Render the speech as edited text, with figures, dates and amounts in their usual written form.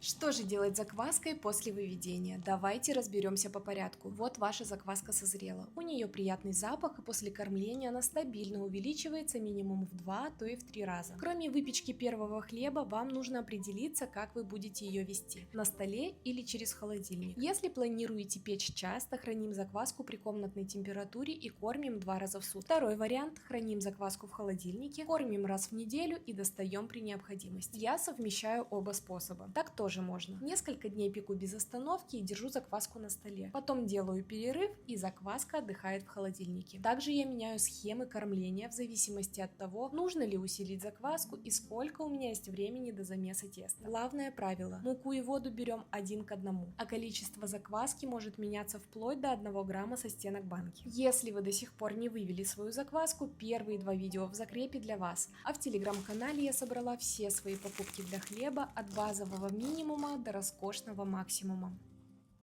Что же делать с закваской после выведения? Давайте разберемся по порядку. Вот ваша закваска созрела. У нее приятный запах, и после кормления она стабильно увеличивается минимум в 2, а то и в 3 раза. Кроме выпечки первого хлеба, вам нужно определиться, как вы будете ее вести. На столе или через холодильник. Если планируете печь часто, храним закваску при комнатной температуре и кормим 2 раза в сутки. Второй вариант: храним закваску в холодильнике, кормим раз в неделю и достаем при необходимости. Я совмещаю оба способа. Так тоже можно. Несколько дней пеку без остановки и держу закваску на столе. Потом делаю перерыв, и закваска отдыхает в холодильнике. Также я меняю схемы кормления в зависимости от того, нужно ли усилить закваску и сколько у меня есть времени до замеса теста. Главное правило: муку и воду берем 1 к 1, а количество закваски может меняться вплоть до 1 грамма со стенок банки. Если вы до сих пор не вывели свою закваску, первые 2 видео в закрепе для вас. А в телеграм-канале я собрала все свои покупки для хлеба от базового минимума до роскошного максимума.